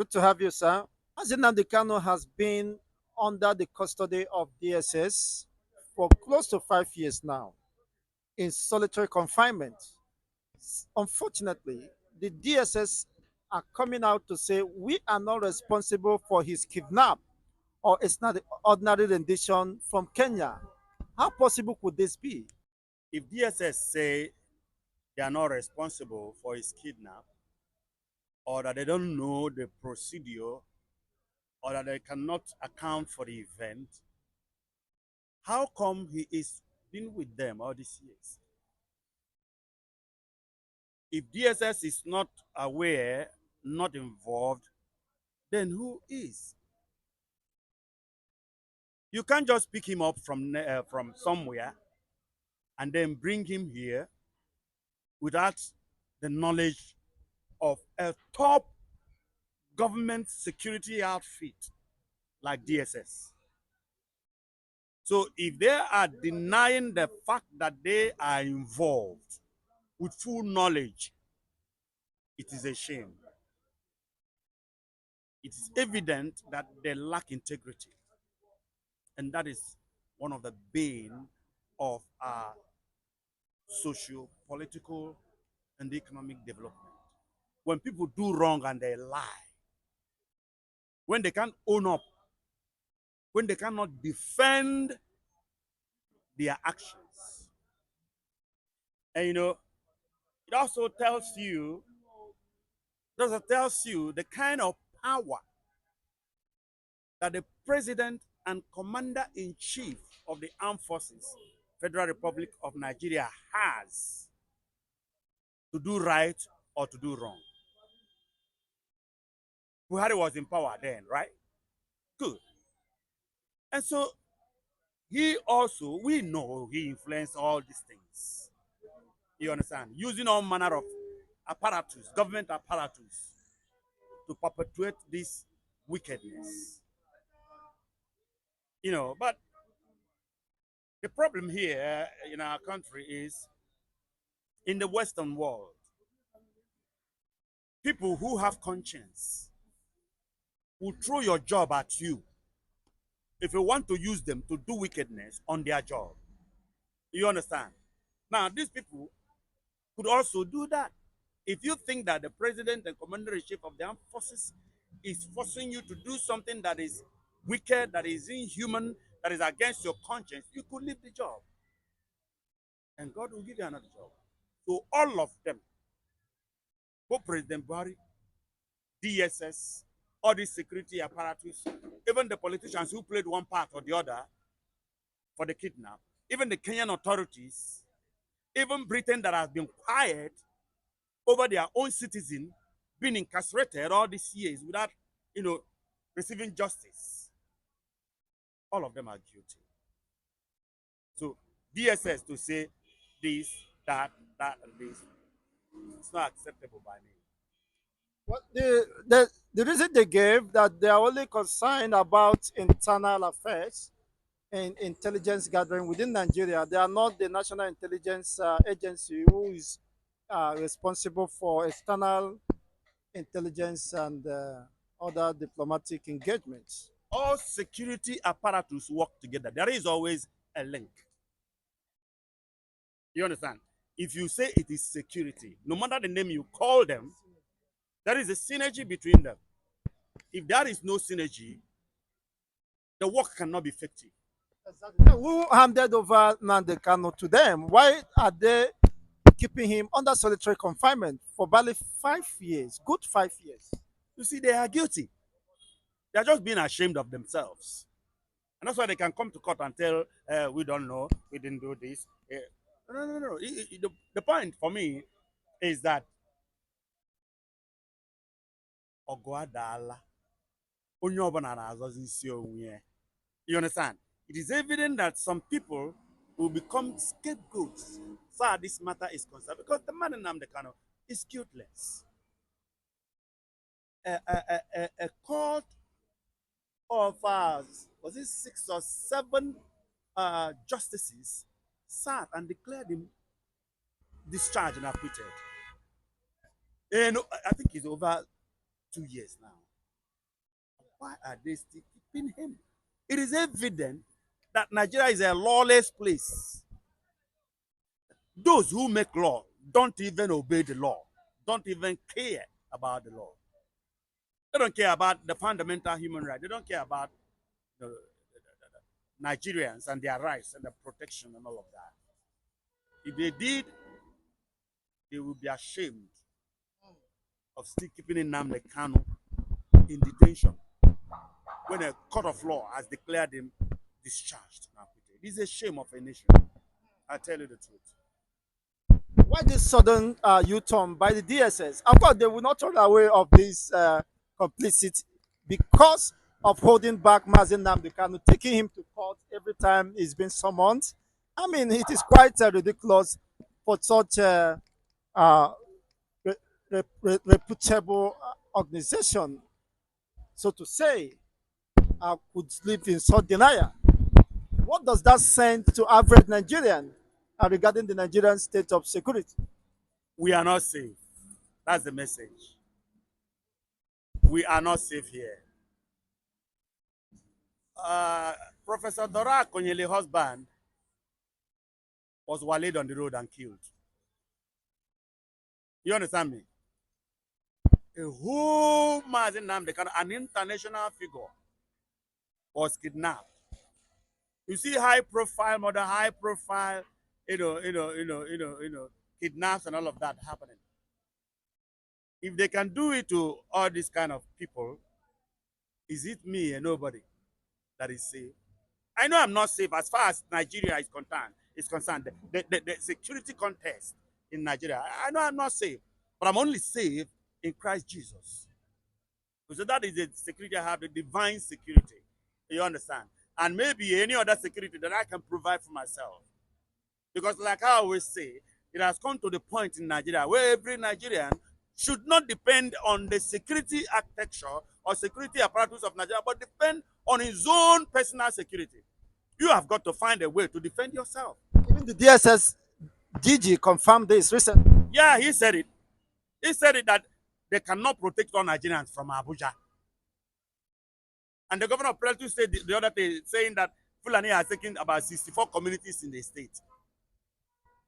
Good to have you, sir. As Nnamdi Kanu has been under the custody of DSS for close to 5 years now in solitary confinement. Unfortunately, the DSS are coming out to say we are not responsible for his kidnap or it's not the ordinary rendition from Kenya. How possible could this be? If DSS say they are not responsible for his kidnap, or that they don't know the procedure, or that they cannot account for the event, how come he is been with them all these years? If DSS is not aware, not involved, then who is? You can't just pick him up from somewhere and then bring him here without the knowledge of a top government security outfit like DSS. So if they are denying the fact that they are involved with full knowledge, it is a shame. It is evident that they lack integrity. And that is one of the bane of our socio political and economic development. When people do wrong and they lie, when they can't own up, when they cannot defend their actions. And it also tells you the kind of power that the president and commander-in-chief of the armed forces, Federal Republic of Nigeria, has to do right or to do wrong. Buhari was in power then, right? Good. And so we know he influenced all these things. You understand? Using all manner of apparatus, government apparatus, to perpetuate this wickedness. But the problem here in our country is in the Western world, people who have conscience will throw your job at you if you want to use them to do wickedness on their job. You understand? Now, these people could also do that. If you think that the president and commander-in-chief of the armed forces is forcing you to do something that is wicked, that is inhuman, that is against your conscience, you could leave the job. And God will give you another job. So all of them, both President Buhari, DSS, all these security apparatus, even the politicians who played one part or the other for the kidnap, even the Kenyan authorities, even Britain that has been quiet over their own citizen being incarcerated all these years without, receiving justice. All of them are guilty. So DSS to say this, that, and this, it's not acceptable by me. What the reason they gave that they are only concerned about internal affairs and intelligence gathering within Nigeria. They are not the national intelligence agency who is responsible for external intelligence and other diplomatic engagements. All security apparatus work together. There is always a link. You understand? If you say it is security, no matter the name you call them, there is a synergy between them. If there is no synergy, the work cannot be effective. Exactly. Who handed over Nnamdi Kanu to them? Why are they keeping him under solitary confinement for barely 5 years? Good 5 years. You see, they are guilty. They are just being ashamed of themselves. And that's why they can come to court and tell, we don't know, we didn't do this. No. The point for me is that Ogwadala, onye ọbụla na-azọzi isi onwe ya. You understand? It is evident that some people will become scapegoats as far as this matter is concerned because the man in Nnamdi Kanu is guiltless. A court of was it 6 or 7 justices sat and declared him discharged and acquitted. And I think it's over 2 years now. Why are they still keeping him? It is evident that Nigeria is a lawless place. Those who make law don't even obey the law, don't even care about the law. They don't care about the fundamental human right. They don't care about the Nigerians and their rights and the protection and all of that. If they did, they would be ashamed of still keeping Nnamdi Kanu in detention when a court of law has declared him discharged. It is a shame of a nation. I tell you the truth. Why this sudden U-turn by the DSS? Of course, they will not turn away of this complicity because of holding back Mazin Namdekanu, taking him to court every time he's been summoned. I mean, it is quite ridiculous for such a re- reputable organization, so to say, could live in such denial. What does that send to average Nigerian regarding the Nigerian state of security? We are not safe. That's the message. We are not safe here. Uh, Professor Dora Konyele's husband was waylaid on the road and killed. You understand me? A whole Mazin Nnamdi Kanu, an international figure, was kidnapped. You see high profile, mother, high profile, kidnaps and all of that happening. If they can do it to all these kind of people, is it me and nobody that is safe? I know I'm not safe as far as Nigeria is concerned. The security contest in Nigeria, I know I'm not safe, but I'm only safe in Christ Jesus. So that is the security I have, the divine security. You understand? And maybe any other security that I can provide for myself. Because, like I always say, it has come to the point in Nigeria where every Nigerian should not depend on the security architecture or security apparatus of Nigeria, but depend on his own personal security. You have got to find a way to defend yourself. Even the DSS DG confirmed this recently. Yeah, he said it. He said it that they cannot protect all Nigerians from Abuja. And the governor of Plateau said the other day, saying that Fulani has taken about 64 communities in the state.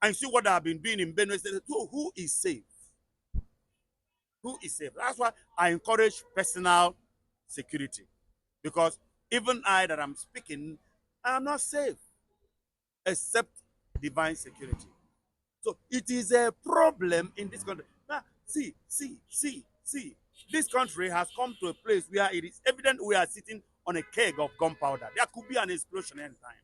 And see what they have been doing in Benue State. So who is safe? Who is safe? That's why I encourage personal security. Because even I that I'm speaking, I am not safe except divine security. So it is a problem in this country. Now, see. This country has come to a place where it is evident we are sitting on a keg of gunpowder. There could be an explosion anytime.